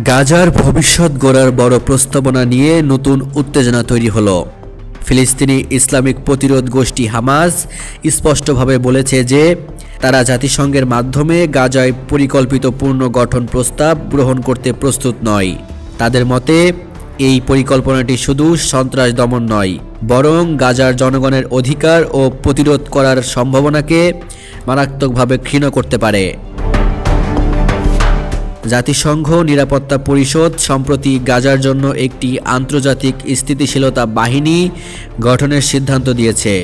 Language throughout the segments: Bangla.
গাজার ভবিষ্যৎ গড়ার বড় প্রস্তাবনা নিয়ে নতুন উত্তেজনা তৈরি হলো। ফিলিস্তিনি ইসলামিক প্রতিরোধ গোষ্ঠী হামাস স্পষ্টভাবে বলেছে যে তারা জাতিসংঘের মাধ্যমে গাজায় পরিকল্পিত পুনর্গঠন প্রস্তাব গ্রহণ করতে প্রস্তুত নয়। তাদের মতে এই পরিকল্পনাটি শুধু সন্ত্রাস দমন নয়, বরং গাজার জনগণের অধিকার ও প্রতিরোধ করার সম্ভাবনাকে মারাত্মকভাবে ক্ষীণ করতে পারে। জাতিসংঘ নিরাপত্তা পরিষদ সম্প্রতি গাজার জন্য একটি আন্তর্জাতিক স্থিতিশীলতা বাহিনী গঠনের সিদ্ধান্ত দিয়েছে।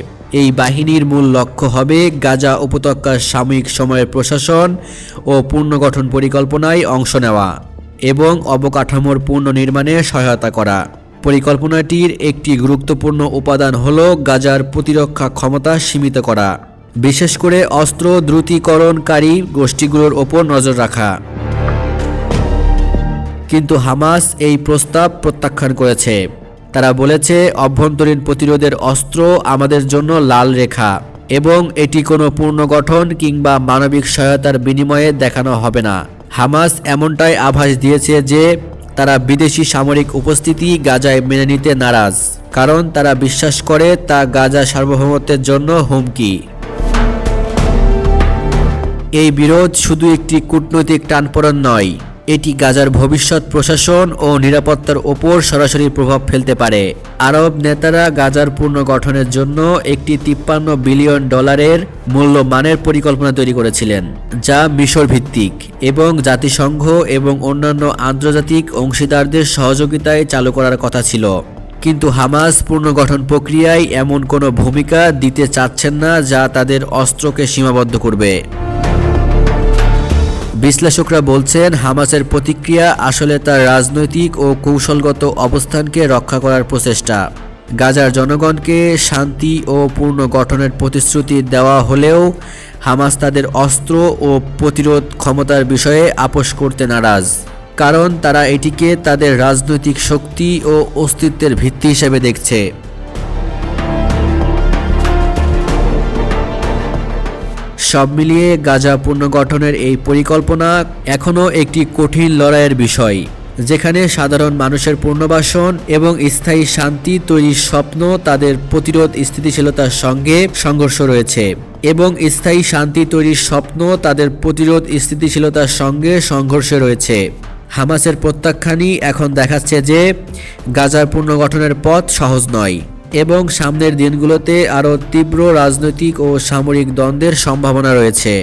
এই বাহিনীর মূল লক্ষ্য হবে গাজা উপত্যকার সাময়িক সময়ের প্রশাসন ও পুনর্গঠন পরিকল্পনায় অংশ নেওয়া এবং অবকাঠামোর পুনর্নির্মাণে সহায়তা করা। পরিকল্পনাটির একটি গুরুত্বপূর্ণ উপাদান হল গাজার প্রতিরক্ষা ক্ষমতা সীমিত করা, বিশেষ করে অস্ত্র দ্রুতীকরণকারী গোষ্ঠীগুলোর ওপর নজর রাখা। কিন্তু হামাস এই প্রস্তাব প্রত্যাখ্যান করেছে। তারা বলেছে, অভ্যন্তরীণ প্রতিরোধের অস্ত্র আমাদের জন্য লাল রেখা এবং এটি কোনো পুনর্গঠন কিংবা মানবিক সহায়তার বিনিময়ে দেখানো হবে না। হামাস এমনটাই আভাস দিয়েছে যে তারা বিদেশি সামরিক উপস্থিতি গাজায় মেনে নিতে নারাজ, কারণ তারা বিশ্বাস করে তা গাজা সার্বভৌমত্বের জন্য হুমকি। এই বিরোধ শুধু একটি কূটনৈতিক টানাপোড়েন নয়, এটি গাজার ভবিষ্যৎ প্রশাসন ও নিরাপত্তার ওপর সরাসরি প্রভাব ফেলতে পারে। আরব নেতারা গাজার পুনর্গঠনের জন্য একটি 53 বিলিয়ন ডলারের মূল্যমানের পরিকল্পনা তৈরি করেছিলেন, যা মিশর ভিত্তিক এবং জাতিসংঘ এবং অন্যান্য আন্তর্জাতিক অংশীদারদের সহযোগিতায় চালু করার কথা ছিল। কিন্তু হামাস পুনর্গঠন প্রক্রিয়ায় এমন কোনো ভূমিকা দিতে চাচ্ছেন না যা তাদের অস্ত্রকে সীমাবদ্ধ করবে। বিশ্লেষকরা বলছেন, হামাসের প্রতিক্রিয়া আসলে তার রাজনৈতিক ও কৌশলগত অবস্থানকে রক্ষা করার প্রচেষ্টা। গাজার জনগণকে শান্তি ও পুনর্গঠনের প্রতিশ্রুতি দেওয়া হলেও হামাস তাদের অস্ত্র ও প্রতিরোধ ক্ষমতার বিষয়ে আপোস করতে নারাজ, কারণ তারা এটিকে তাদের রাজনৈতিক শক্তি ও অস্তিত্বের ভিত্তি হিসেবে দেখছে। সব মিলিয়ে গাজা পুনর্গঠনের এই পরিকল্পনা এখনও একটি কঠিন লড়াইয়ের বিষয়, যেখানে সাধারণ মানুষের পুনর্বাসন এবং স্থায়ী শান্তি তৈরির স্বপ্ন তাদের প্রতিরোধ স্থিতিশীলতার সঙ্গে সংঘর্ষ রয়েছে এবং স্থায়ী শান্তি তৈরির স্বপ্ন তাদের প্রতিরোধ স্থিতিশীলতার সঙ্গে সংঘর্ষে রয়েছে। হামাসের প্রত্যাখ্যানই এখন দেখাচ্ছে যে গাজার পুনর্গঠনের পথ সহজ নয় এবং সামনের দিনগুলোতে আরও তীব্র রাজনৈতিক ও সামরিক দ্বন্দ্বের সম্ভাবনা রয়েছে।